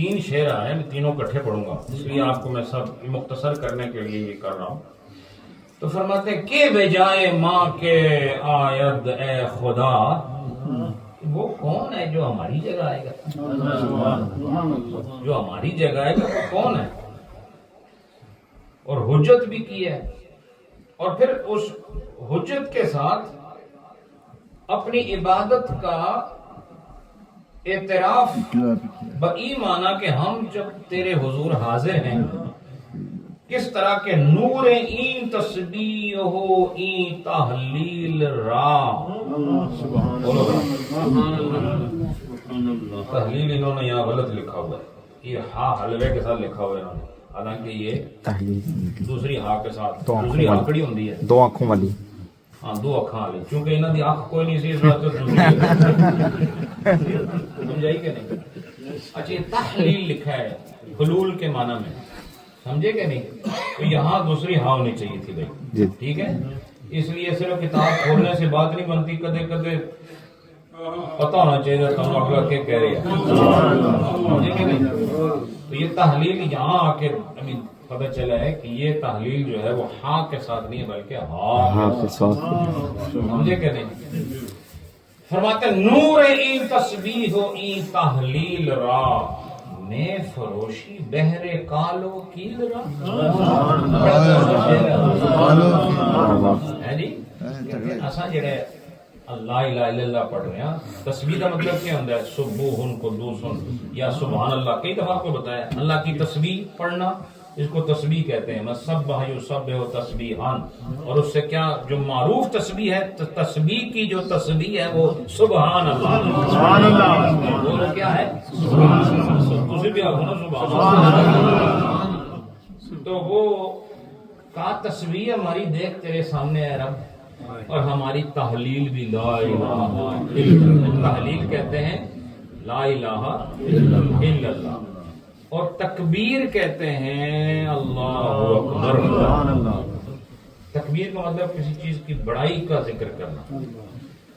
تین شعر آئے، میں تینوں کٹھے پڑھوں گا، اس لیے آپ کو میں سب مختصر کرنے کے لیے یہ کر رہا ہوں۔ تو فرماتے ہیں کہ بجائے ماں کے آید اے خدا، وہ کون ہے جو ہماری جگہ آئے گا؟ جو ہماری جگہ آئے گا وہ کون ہے؟ اور حجت بھی کی ہے، اور پھر اس حجت کے ساتھ اپنی عبادت کا اعتراف بئی مانا کہ ہم جب تیرے حضور حاضر ہیں، کس طرح کے نور این تسبیح ہو این تحلیل را، تحلیل انہوں نے یہاں غلط لکھا ہوا ہے، یہ ہا حلوے کے ساتھ لکھا ہوا ہے انہوں نے، حالانکہ یہ دوسری ہا کے ساتھ دوسری آکڑی ہوندی ہے، دو آنکھوں والی، ہاں دو اکھاں والی، چونکہ انہوں دی آنکھ کوئی نہیں سی اس وقت دوسری سمجھائی کہ نہیں؟ اچھا یہ تحلیل لکھا ہے حلول کے معنی میں، سمجھے کہ نہیں؟ تو یہاں دوسری ہاں ہونی چاہیے تھی بھائی، ٹھیک ہے؟ اس لیے صرف کتاب کھولنے سے بات نہیں بنتی، کدے کدے پتہ ہونا چاہیے تھا ہم اگلا کیا کہہ رہے ہیں، سمجھے کہ نہیں؟ تو یہ تحلیل یہاں آ کے ابھی پتہ چلا ہے کہ یہ تحلیل جو ہے وہ ہاں کے ساتھ نہیں ہے بلکہ ہاں کے ساتھ، سمجھے کہ نہیں؟ فرماتے نور این تسبیح و این تحلیل را، میں فروشی بہر کالو کیل را، ہے جی؟ اساں جڑے اللہ الہ الا اللہ پڑھ رہے ہیں، تسبیح کا مطلب کیا ہوتا ہے؟ سبوح قدوس یا سبحان اللہ، کئی دفعہ آپ کو بتایا اللہ کی تسبیح پڑھنا، اس کو تسبیح کہتے ہیں، مسبح یسبح تسبیحان، اور اس سے کیا جو معروف تسبیح ہے، تسبیح کی جو تسبیح ہے وہ سبحان اللہ، سبحان اللہ، وہ کیا ہے؟ تسبیح بھی آپ نا سبحان اللہ، تو وہ کا تسبیح ہماری دیکھ تیرے سامنے ہے رب، اور ہماری تحلیل بھی لا الہ الا اللہ، تحلیل کہتے ہیں لا الہ الا اللہ، اور تکبیر کہتے ہیں اللہ اکبر۔ تکبیر کا مطلب کسی چیز کی بڑائی کا ذکر کرنا،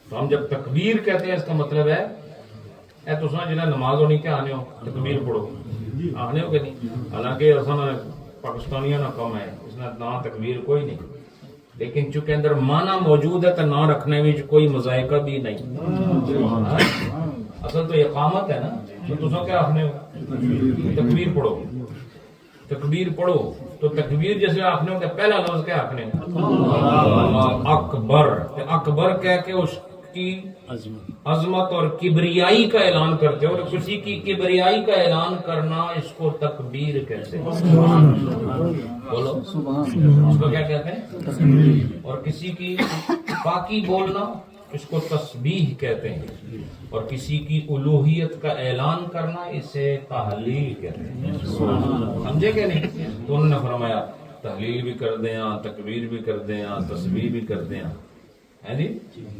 تو ہم جب تکبیر کہتے ہیں اس کا مطلب ہے اے تو سنا جنہیں نماز ہونی کیا آنے ہو تکبیر پڑھو، آنے ہو کہ نہیں؟ حالانکہ اصلا پاکستانیوں نہ کم ہے، اس نے نہ تکبیر کوئی نہیں، لیکن چونکہ اندر معنی موجود ہے تو نہ رکھنے میں کوئی مذائقہ بھی نہیں، اصل تو اقامت ہے نا، تو تسا کیا آخنے ہو؟ تکبیر پڑھو، تکبیر پڑھو، تو تکبیر جیسے آخنے ہو کہ پہلا لفظ کیا آخنے اللہ اکبر، اکبر کہہ کے اس کی عظمت اور کبریائی کا اعلان کرتے ہو، اور کسی کی کبریائی کا اعلان کرنا اس کو تکبیر کہتے ہیں، بولو اس کو کیا کہتے ہیں؟ اور کسی کی پاکی بولنا اس کو تسبیح کہتے ہیں، اور کسی کی الوہیت کا اعلان کرنا اسے تحلیل کہتے ہیں، سمجھے کہ نہیں؟ تو انہوں نے فرمایا تحلیل بھی کر دیں، تکبیر بھی کر دیں، تسبیح بھی کر دیں، ہے جی؟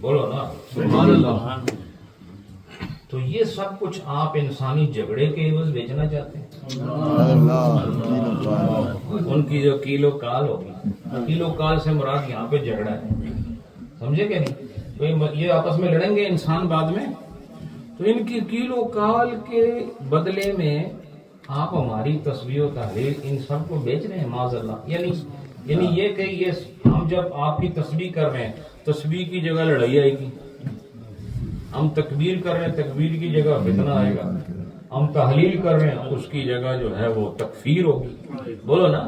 بولو نا سبحان اللہ۔ تو یہ سب کچھ آپ انسانی جھگڑے کے عوض بیچنا چاہتے ہیں؟ ان کی جو کیلو کال ہوگی، کیلو کال سے مراد یہاں پہ جھگڑا ہے، سمجھے کہ نہیں؟ تو یہ آپس میں لڑیں گے انسان بعد میں، تو ان کی کیلو کال کے بدلے میں آپ ہماری تسبیح و تحلیل ان سب کو بیچ رہے ہیں معاذ اللہ، یعنی یہ کہ یہ ہم جب آپ کی تسبیح کر رہے ہیں، تسبیح کی جگہ لڑائی آئے گی، ہم تکبیر کر رہے ہیں تکبیر کی جگہ فتنہ آئے گا، ہم تحلیل کر رہے ہیں اس کی جگہ جو ہے وہ تکفیر ہوگی، بولو نا،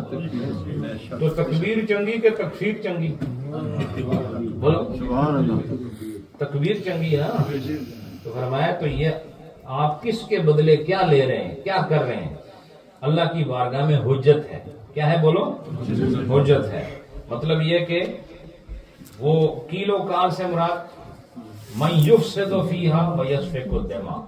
تو تکبیر چنگی کہ تکفیر چنگی؟ بولو تکبیر چنگی ہے نا؟ تو فرمایا تو یہ آپ کس کے بدلے کیا لے رہے ہیں، کیا کر رہے ہیں؟ اللہ کی بارگاہ میں حجت ہے، کیا ہے بولو؟ حجت ہے، مطلب یہ کہ وہ کیلو کال سے مراد من یفسد فیہا ویسفک الدماء،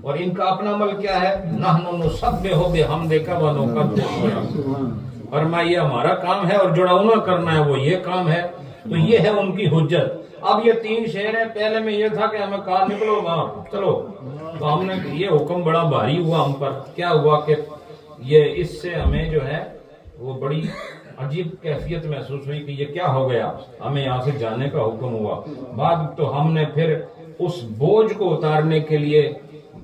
اور ان کا اپنا عمل کیا ہے؟ نحن نسبح بحمدک ونقدس لک، فرمایا یہ ہمارا کام ہے اور جڑاؤنا کرنا ہے وہ یہ کام ہے، تو یہ ہے ان کی حجت۔ اب یہ تین شعر ہیں، پہلے میں یہ تھا کہ ہمیں کہا نکلو باہر چلو، تو ہم نے یہ حکم بڑا بھاری ہوا ہم پر، کیا ہوا کہ یہ اس سے ہمیں جو ہے وہ بڑی عجیب کیفیت محسوس ہوئی کہ یہ کیا ہو گیا، ہمیں یہاں سے جانے کا حکم ہوا۔ بعد تو ہم نے پھر اس بوجھ کو اتارنے کے لیے